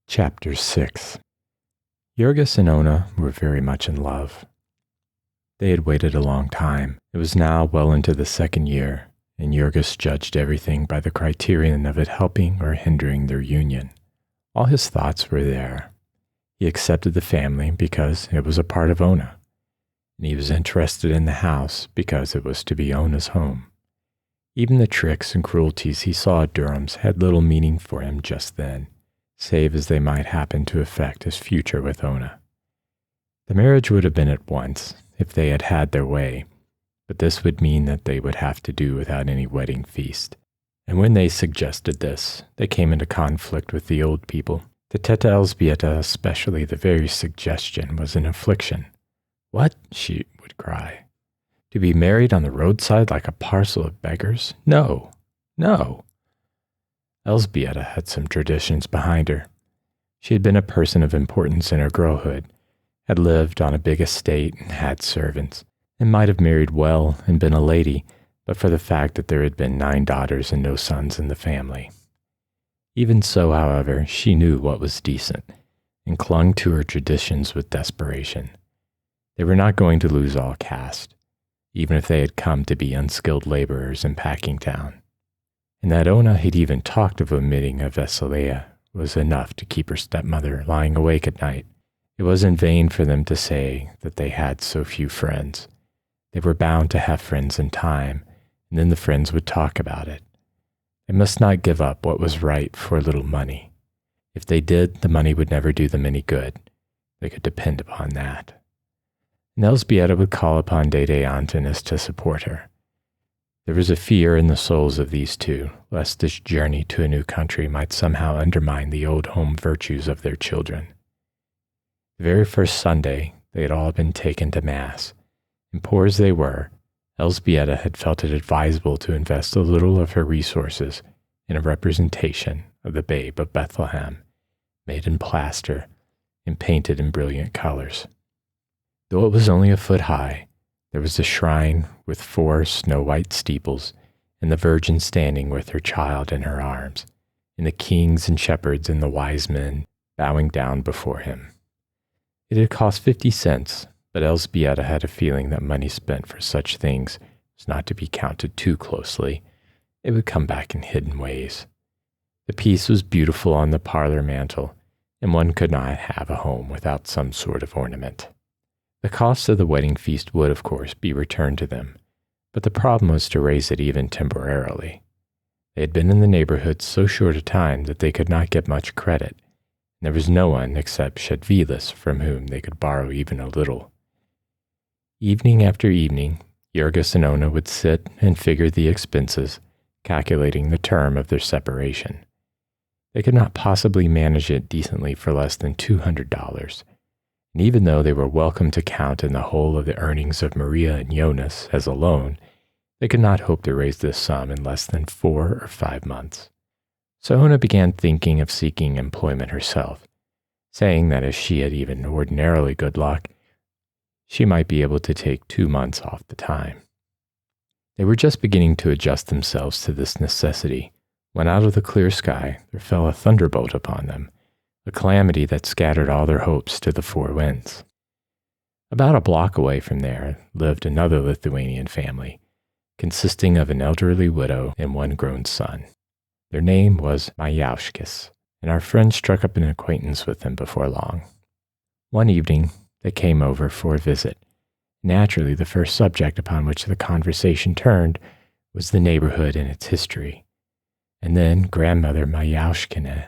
Chapter 6. Jurgis and Ona were very much in love. They had waited a long time. It was now well into the second year, and Jurgis judged everything by the criterion of it helping or hindering their union. All his thoughts were there. He accepted the family because it was a part of Ona, and he was interested in the house because it was to be Ona's home. Even the tricks and cruelties he saw at Durham's had little meaning for him just then, save as they might happen to affect his future with Ona. The marriage would have been at once if they had had their way, but this would mean that they would have to do without any wedding feast. And when they suggested this, they came into conflict with the old people. To Teta Elżbieta especially, the very suggestion was an affliction. "What?" she would cry. "To be married on the roadside like a parcel of beggars? No, no." Elżbieta had some traditions behind her. She had been a person of importance in her girlhood, had lived on a big estate and had servants, and might have married well and been a lady, but for the fact that there had been 9 daughters and no sons in the family. Even so, however, she knew what was decent, and clung to her traditions with desperation. They were not going to lose all caste, even if they had come to be unskilled laborers in Packingtown. And that Ona had even talked of omitting a Veseleia was enough to keep her stepmother lying awake at night. It was in vain for them to say that they had so few friends. They were bound to have friends in time, and then the friends would talk about it. They must not give up what was right for a little money. If they did, the money would never do them any good. They could depend upon that. And Elżbieta would call upon Dede Antonis to support her. There was a fear in the souls of these two, lest this journey to a new country might somehow undermine the old home virtues of their children. The very first Sunday, they had all been taken to Mass, and poor as they were, Elżbieta had felt it advisable to invest a little of her resources in a representation of the Babe of Bethlehem, made in plaster and painted in brilliant colors. Though it was only a foot high, there was a shrine with 4 snow-white steeples, and the Virgin standing with her child in her arms, and the kings and shepherds and the wise men bowing down before him. It had cost 50 cents, but Elżbieta had a feeling that money spent for such things was not to be counted too closely. It would come back in hidden ways. The piece was beautiful on the parlor mantel, and one could not have a home without some sort of ornament. The cost of the wedding feast would, of course, be returned to them, but the problem was to raise it even temporarily. They had been in the neighborhood so short a time that they could not get much credit, and there was no one except Šedvilas from whom they could borrow even a little. Evening after evening, Jurgis and Ona would sit and figure the expenses, calculating the term of their separation. They could not possibly manage it decently for less than $200. And even though they were welcome to count in the whole of the earnings of Maria and Jonas as a loan, they could not hope to raise this sum in less than 4 or 5 months. So Ona began thinking of seeking employment herself, saying that if she had even ordinarily good luck, she might be able to take 2 months off the time. They were just beginning to adjust themselves to this necessity when out of the clear sky there fell a thunderbolt upon them, a calamity that scattered all their hopes to the 4 winds. About a block away from there lived another Lithuanian family, consisting of an elderly widow and 1 grown son. Their name was Majauskis, and our friend struck up an acquaintance with them before long. One evening, they came over for a visit. Naturally, the first subject upon which the conversation turned was the neighborhood and its history. And then Grandmother Majauskina,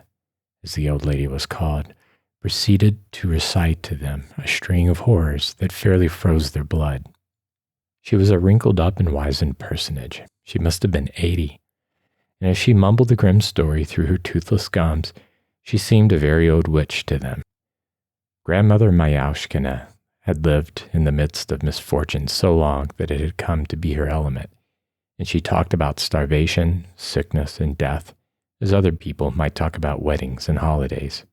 as the old lady was called, proceeded to recite to them a string of horrors that fairly froze their blood. She was a wrinkled-up and wizened personage. She must have been 80, and as she mumbled the grim story through her toothless gums, she seemed a very old witch to them. Grandmother Majauskina had lived in the midst of misfortune so long that it had come to be her element, and she talked about starvation, sickness, and death, as other people might talk about weddings and holidays.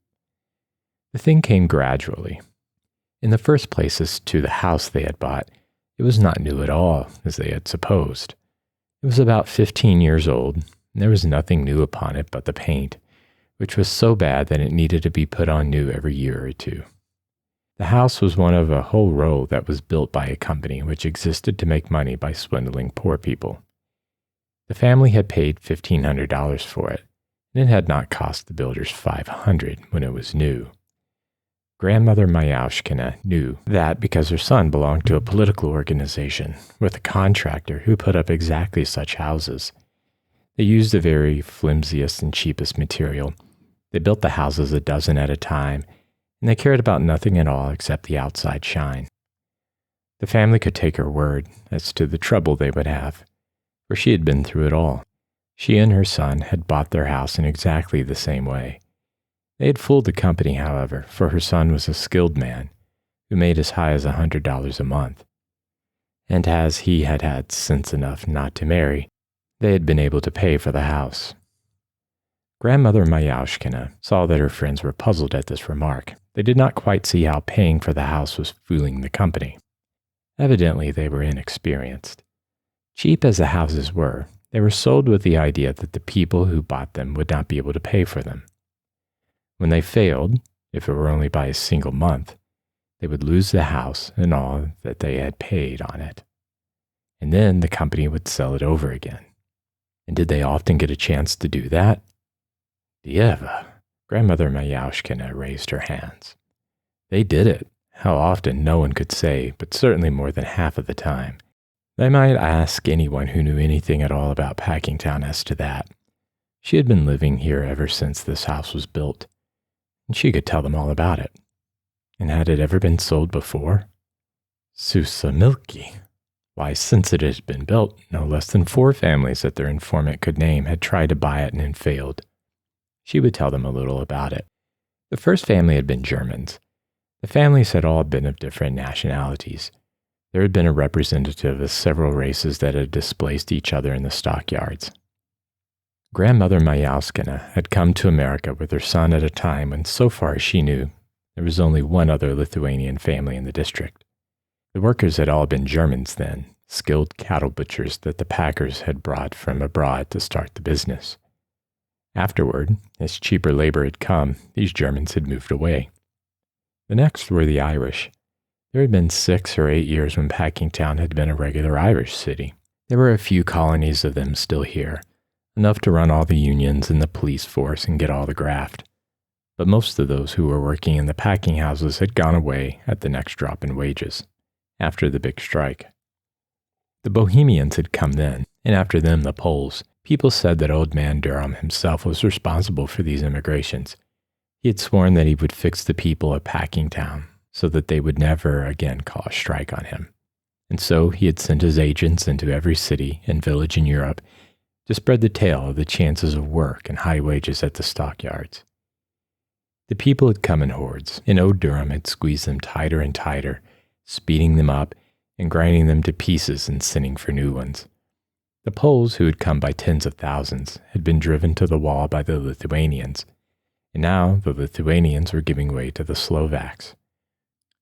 The thing came gradually. In the first place, as to the house they had bought, it was not new at all, as they had supposed. It was about 15 years old, and there was nothing new upon it but the paint, which was so bad that it needed to be put on new every year or two. The house was one of a whole row that was built by a company which existed to make money by swindling poor people. The family had paid $1,500 for it, and it had not cost the builders $500 when it was new. Grandmother Mayaushkina knew that because her son belonged to a political organization with a contractor who put up exactly such houses. They used the very flimsiest and cheapest material. They built the houses a dozen at a time, and they cared about nothing at all except the outside shine. The family could take her word as to the trouble they would have, for she had been through it all. She and her son had bought their house in exactly the same way. They had fooled the company, however, for her son was a skilled man who made as high as $100 a month. And as he had had sense enough not to marry, they had been able to pay for the house. Grandmother Mayaushkina saw that her friends were puzzled at this remark. They did not quite see how paying for the house was fooling the company. Evidently, they were inexperienced. Cheap as the houses were, they were sold with the idea that the people who bought them would not be able to pay for them. When they failed, if it were only by a single month, they would lose the house and all that they had paid on it. And then the company would sell it over again. And did they often get a chance to do that? Dieva, Grandmother Mayaushkina raised her hands. They did it. How often, no one could say, but certainly more than half of the time. They might ask anyone who knew anything at all about Packingtown as to that. She had been living here ever since this house was built, and she could tell them all about it. And had it ever been sold before? Susa Milky. Why, since it had been built, no less than 4 families that their informant could name had tried to buy it and had failed. She would tell them a little about it. The first family had been Germans. The families had all been of different nationalities. There had been a representative of several races that had displaced each other in the stockyards. Grandmother Mayaushkina had come to America with her son at a time when, so far as she knew, there was only one other Lithuanian family in the district. The workers had all been Germans then, skilled cattle butchers that the packers had brought from abroad to start the business. Afterward, as cheaper labor had come, these Germans had moved away. The next were the Irish. There had been 6 or 8 years when Packingtown had been a regular Irish city. There were a few colonies of them still here, enough to run all the unions and the police force and get all the graft. But most of those who were working in the packing houses had gone away at the next drop in wages, after the big strike. The Bohemians had come then, and after them the Poles. People said that old man Durham himself was responsible for these immigrations. He had sworn that he would fix the people of Packingtown so that they would never again call a strike on him. And so he had sent his agents into every city and village in Europe to spread the tale of the chances of work and high wages at the stockyards. The people had come in hordes, and old Durham had squeezed them tighter and tighter, speeding them up and grinding them to pieces and sending for new ones. The Poles, who had come by tens of thousands, had been driven to the wall by the Lithuanians, and now the Lithuanians were giving way to the Slovaks.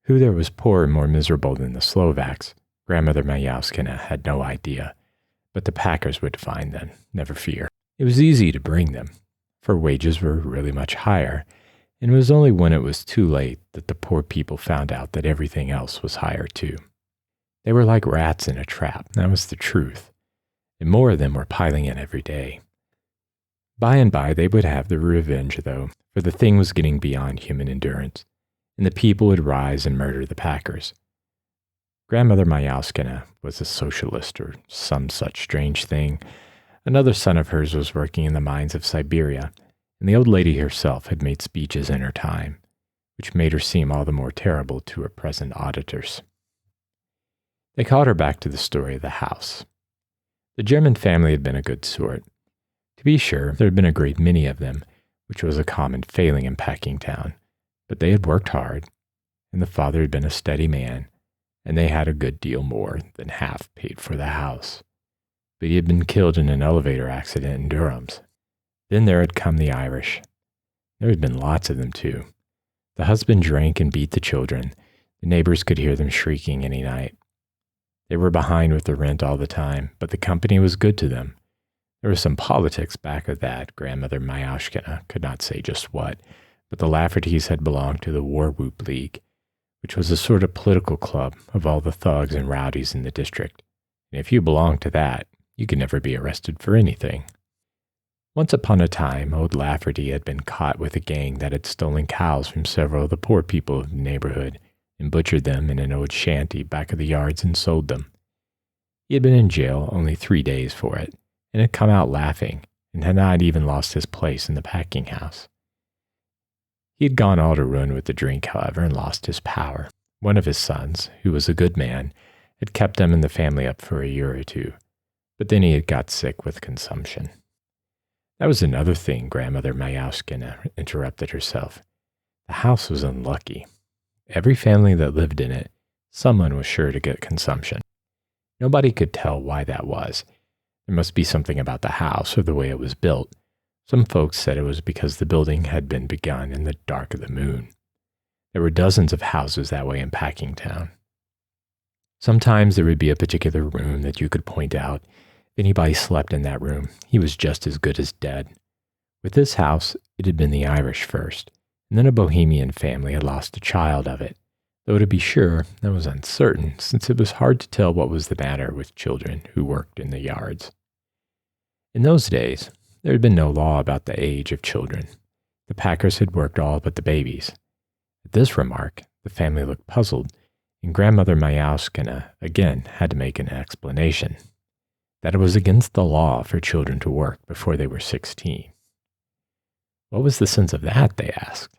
Who there was poorer and more miserable than the Slovaks, Grandmother Mayaushkina had no idea, but the packers would find them, never fear. It was easy to bring them, for wages were really much higher, and it was only when it was too late that the poor people found out that everything else was higher too. They were like rats in a trap, that was the truth, and more of them were piling in every day. By and by they would have their revenge, though, for the thing was getting beyond human endurance, and the people would rise and murder the packers. Grandmother Mayaushkina was a socialist or some such strange thing. Another son of hers was working in the mines of Siberia, and the old lady herself had made speeches in her time, which made her seem all the more terrible to her present auditors. They called her back to the story of the house. The German family had been a good sort. To be sure, there had been a great many of them, which was a common failing in Packingtown, but they had worked hard, and the father had been a steady man, and they had a good deal more than half paid for the house. But he had been killed in an elevator accident in Durham's. Then there had come the Irish. There had been lots of them, too. The husband drank and beat the children. The neighbors could hear them shrieking any night. They were behind with the rent all the time, but the company was good to them. There was some politics back of that. Grandmother Myashkina could not say just what, but the Laffertys had belonged to the War Whoop League, which was a sort of political club of all the thugs and rowdies in the district. And if you belonged to that, you could never be arrested for anything. Once upon a time, old Lafferty had been caught with a gang that had stolen cows from several of the poor people of the neighborhood and butchered them in an old shanty back of the yards and sold them. He had been in jail only 3 days for it, and had come out laughing, and had not even lost his place in the packing house. He had gone all to ruin with the drink, however, and lost his power. One of his sons, who was a good man, had kept them and the family up for a year or two, but then he had got sick with consumption. That was another thing, Grandmother Myashkina interrupted herself. The house was unlucky. Every family that lived in it, someone was sure to get consumption. Nobody could tell why that was. There must be something about the house or the way it was built. Some folks said it was because the building had been begun in the dark of the moon. There were dozens of houses that way in Packingtown. Sometimes there would be a particular room that you could point out. If anybody slept in that room, he was just as good as dead. With this house, it had been the Irish first, and then a Bohemian family had lost a child of it, though to be sure, that was uncertain, since it was hard to tell what was the matter with children who worked in the yards. In those days, there had been no law about the age of children. The packers had worked all but the babies. At this remark, the family looked puzzled, and Grandmother Myashkina again had to make an explanation. That it was against the law for children to work before they were 16. What was the sense of that, they asked.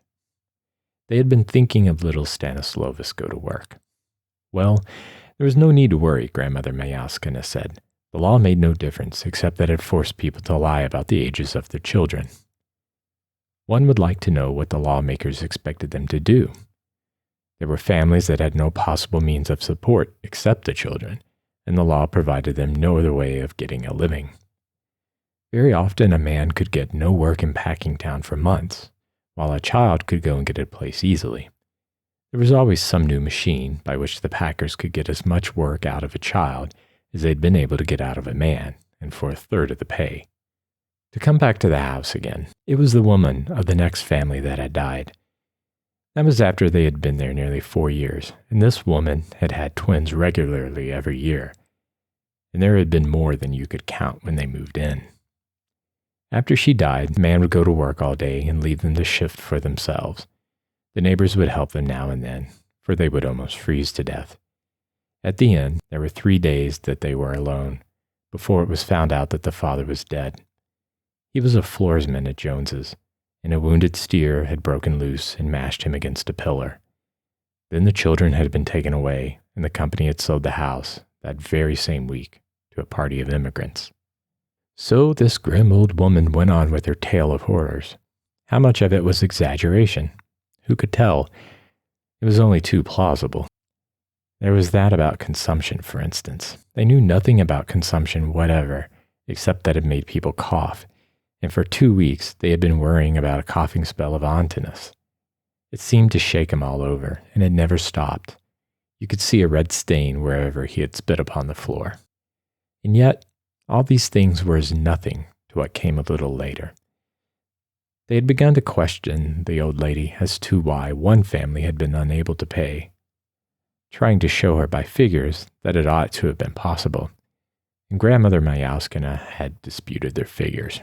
They had been thinking of little Stanislaus go to work. Well, there was no need to worry, Grandmother Myashkina said. The law made no difference, except that it forced people to lie about the ages of their children. One would like to know what the lawmakers expected them to do. There were families that had no possible means of support except the children, and the law provided them no other way of getting a living. Very often a man could get no work in Packingtown for months, while a child could go and get a place easily. There was always some new machine by which the packers could get as much work out of a child as they'd been able to get out of a man, and for a third of the pay. To come back to the house again, it was the woman of the next family that had died. That was after they had been there nearly 4 years, and this woman had had twins regularly every year, and there had been more than you could count when they moved in. After she died, the man would go to work all day and leave them to shift for themselves. The neighbors would help them now and then, for they would almost freeze to death. At the end, there were 3 days that they were alone, before it was found out that the father was dead. He was a floorsman at Jones's, and a wounded steer had broken loose and mashed him against a pillar. Then the children had been taken away, and the company had sold the house that very same week to a party of immigrants. So this grim old woman went on with her tale of horrors. How much of it was exaggeration? Who could tell? It was only too plausible. There was that about consumption, for instance. They knew nothing about consumption whatever, except that it made people cough, and for 2 weeks they had been worrying about a coughing spell of Ontinus. It seemed to shake him all over, and it never stopped. You could see a red stain wherever he had spit upon the floor. And yet, all these things were as nothing to what came a little later. They had begun to question the old lady as to why one family had been unable to pay, trying to show her by figures that it ought to have been possible, and Grandmother Myashkina had disputed their figures.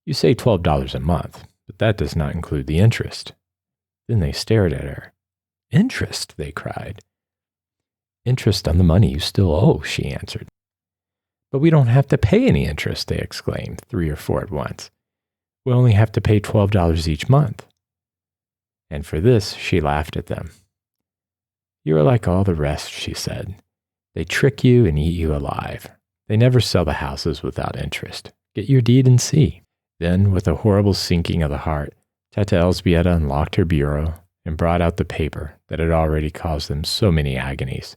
You say $12 a month, but that does not include the interest. Then they stared at her. Interest, they cried. Interest on the money you still owe, she answered. But we don't have to pay any interest, they exclaimed, 3 or 4 at once. We only have to pay $12 each month. And for this, she laughed at them. You are like all the rest, she said. They trick you and eat you alive. They never sell the houses without interest. Get your deed and see. Then, with a horrible sinking of the heart, Teta Elzbieta unlocked her bureau and brought out the paper that had already caused them so many agonies.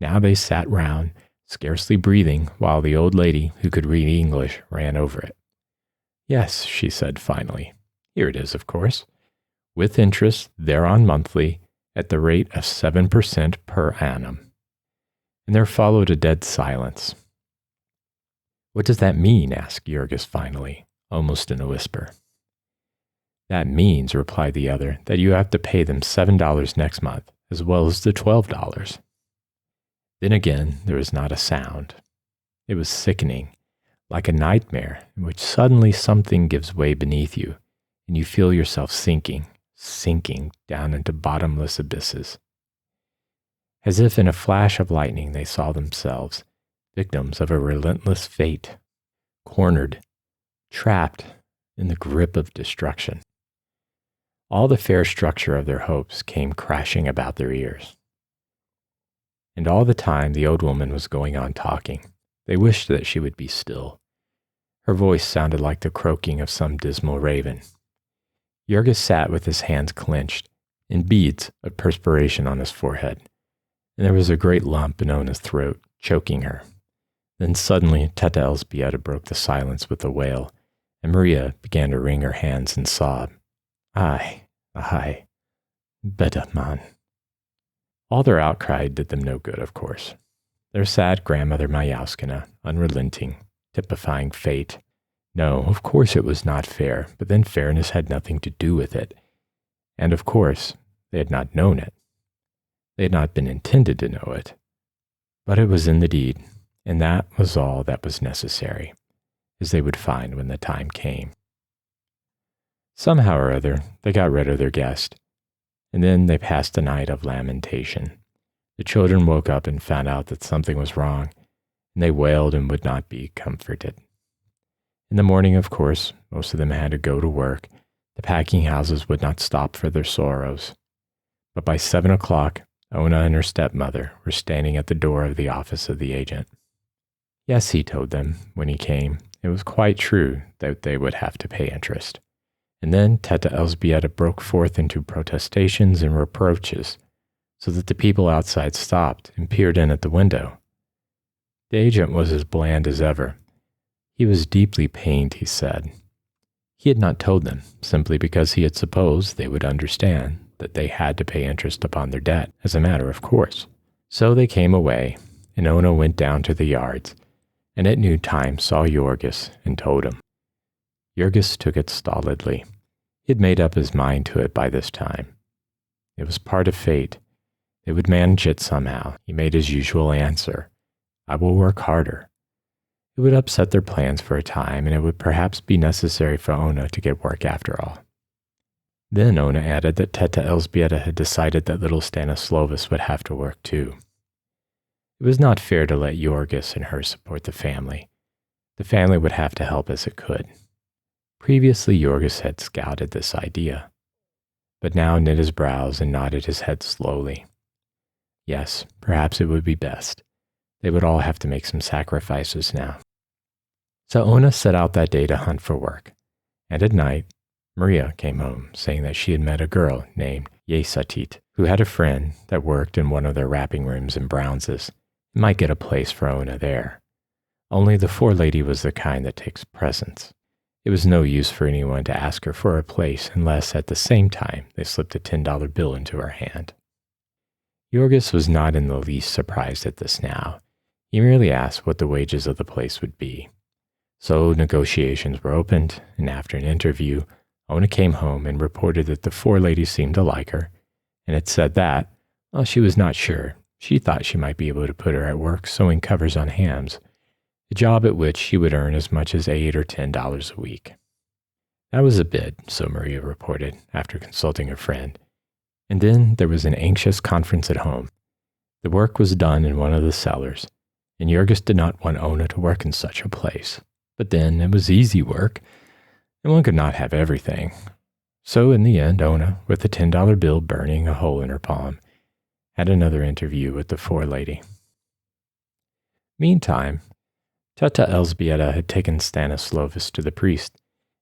Now they sat round, scarcely breathing, while the old lady, who could read English, ran over it. Yes, she said finally. Here it is, of course. With interest, thereon monthly, at the rate of 7% per annum. And there followed a dead silence. What does that mean? Asked Jurgis finally, almost in a whisper. That means, replied the other, that you have to pay them $7 next month, as well as the $12. Then again, there was not a sound. It was sickening, like a nightmare in which suddenly something gives way beneath you, and you feel yourself sinking down into bottomless abysses. As if in a flash of lightning they saw themselves, victims of a relentless fate, cornered, trapped in the grip of destruction. All the fair structure of their hopes came crashing about their ears. And all the time the old woman was going on talking. They wished that she would be still. Her voice sounded like the croaking of some dismal raven. Jurgis sat with his hands clenched, and beads of perspiration on his forehead, and there was a great lump in Ona's throat, choking her. Then suddenly Teta Elzbieta broke the silence with a wail, and Maria began to wring her hands and sob. Ai, beta man. All their outcry did them no good, of course. Their sad grandmother Mayauskina, unrelenting, typifying fate. No, of course it was not fair, but then fairness had nothing to do with it. And of course, they had not known it. They had not been intended to know it. But it was in the deed, and that was all that was necessary, as they would find when the time came. Somehow or other, they got rid of their guest, and then they passed a night of lamentation. The children woke up and found out that something was wrong, and they wailed and would not be comforted. In the morning, of course, most of them had to go to work. The packing houses would not stop for their sorrows. But by 7 o'clock, Ona and her stepmother were standing at the door of the office of the agent. Yes, he told them, when he came, it was quite true that they would have to pay interest. And then Teta Elzbieta broke forth into protestations and reproaches, so that the people outside stopped and peered in at the window. The agent was as bland as ever. He was deeply pained, he said. He had not told them, simply because he had supposed they would understand that they had to pay interest upon their debt, as a matter of course. So they came away, and Ona went down to the yards, and at noontime saw Jurgis and told him. Jurgis took it stolidly. He had made up his mind to it by this time. It was part of fate. They would manage it somehow. He made his usual answer. I will work harder. It would upset their plans for a time, and it would perhaps be necessary for Ona to get work after all. Then Ona added that Teta Elzbieta had decided that little Stanislovas would have to work too. It was not fair to let Jurgis and her support the family. The family would have to help as it could. Previously, Jurgis had scouted this idea, but now knit his brows and nodded his head slowly. Yes, perhaps it would be best. They would all have to make some sacrifices now. So Ona set out that day to hunt for work, and at night, Maria came home saying that she had met a girl named Yesatit, who had a friend that worked in one of their wrapping rooms in Browns's and might get a place for Ona there. Only the forelady was the kind that takes presents. It was no use for anyone to ask her for a place unless at the same time they slipped a $10 bill into her hand. Jurgis was not in the least surprised at this now. He merely asked what the wages of the place would be. So negotiations were opened, and after an interview, Ona came home and reported that the forelady seemed to like her, and had said that, while she was not sure, she thought she might be able to put her at work sewing covers on hams, a job at which she would earn as much as $8 or $10 a week. That was a bid, so Maria reported, after consulting her friend. And then there was an anxious conference at home. The work was done in one of the cellars, and Jurgis did not want Ona to work in such a place. But then it was easy work, and one could not have everything. So in the end, Ona, with the $10 bill burning a hole in her palm, had another interview with the forelady. Meantime, Teta Elzbieta had taken Stanislovas to the priest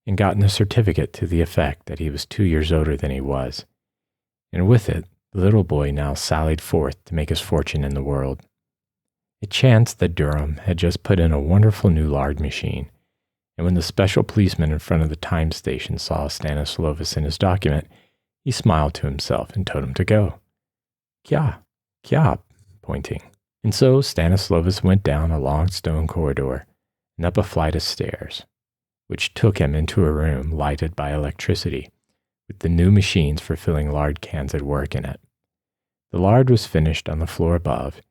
and gotten a certificate to the effect that he was 2 years older than he was, and with it, the little boy now sallied forth to make his fortune in the world. It chanced that Durham had just put in a wonderful new lard machine, and when the special policeman in front of the time station saw Stanislovas in his document, he smiled to himself and told him to go. Kya, pointing. And so Stanislovas went down a long stone corridor, and up a flight of stairs, which took him into a room lighted by electricity, with the new machines for filling lard cans at work in it. The lard was finished on the floor above,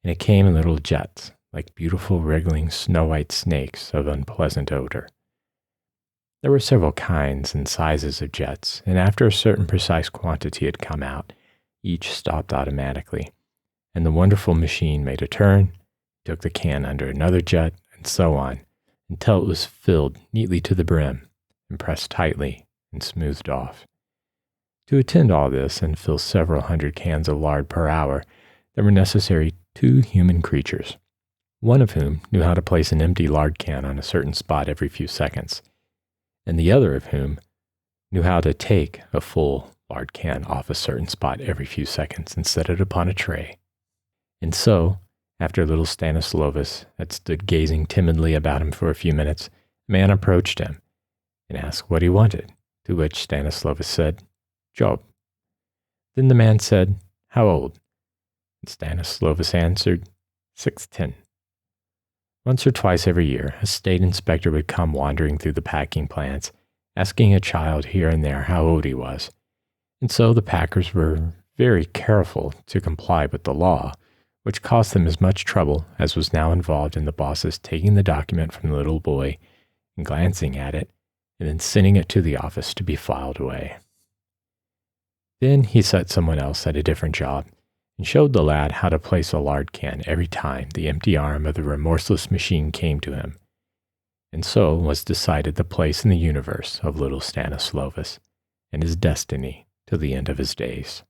and it came in little jets, like beautiful wriggling snow-white snakes of unpleasant odor. There were several kinds and sizes of jets, and after a certain precise quantity had come out, each stopped automatically, and the wonderful machine made a turn, took the can under another jet, and so on, until it was filled neatly to the brim, and pressed tightly and smoothed off. To attend all this and fill several hundred cans of lard per hour, there were necessary 2 human creatures, one of whom knew how to place an empty lard can on a certain spot every few seconds, and the other of whom knew how to take a full lard can off a certain spot every few seconds and set it upon a tray. And so, after little Stanislaus had stood gazing timidly about him for a few minutes, a man approached him and asked what he wanted, to which Stanislaus said, "Job." Then the man said, "How old?" And Stanislaus answered, 6'10". Once or twice every year, a state inspector would come wandering through the packing plants, asking a child here and there how old he was. And so the packers were very careful to comply with the law, which cost them as much trouble as was now involved in the boss's taking the document from the little boy and glancing at it, and then sending it to the office to be filed away. Then he set someone else at a different job and showed the lad how to place a lard can every time the empty arm of the remorseless machine came to him. And so was decided the place in the universe of little Stanislaus and his destiny till the end of his days.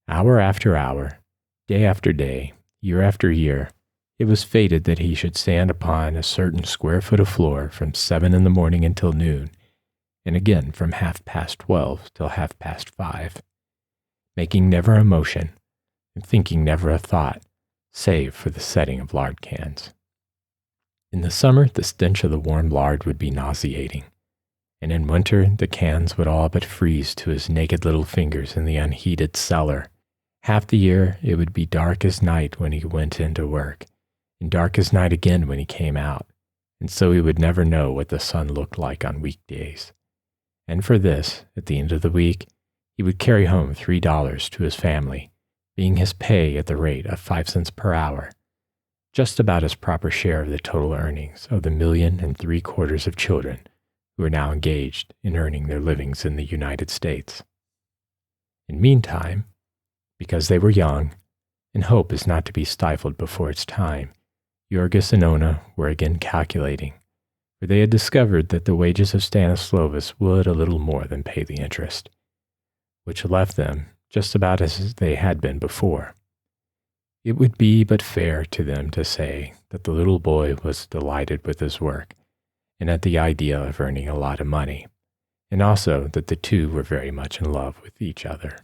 Hour after hour, day after day, year after year, it was fated that he should stand upon a certain square foot of floor from 7 in the morning until noon, and again from 12:30 till 5:30, making never a motion and thinking never a thought, save for the setting of lard cans. In the summer, the stench of the warm lard would be nauseating, and in winter, the cans would all but freeze to his naked little fingers in the unheated cellar. Half the year, it would be dark as night when he went into work, and dark as night again when he came out, and so he would never know what the sun looked like on weekdays. And for this, at the end of the week, he would carry home $3 to his family, being his pay at the rate of 5 cents per hour, just about his proper share of the total earnings of the 1.75 million of children who are now engaged in earning their livings in the United States. And meantime, because they were young, and hope is not to be stifled before its time, Jorgis and Ona were again calculating, for they had discovered that the wages of Stanislaus would a little more than pay the interest, which left them just about as they had been before. It would be but fair to them to say that the little boy was delighted with his work and at the idea of earning a lot of money, and also that the two were very much in love with each other.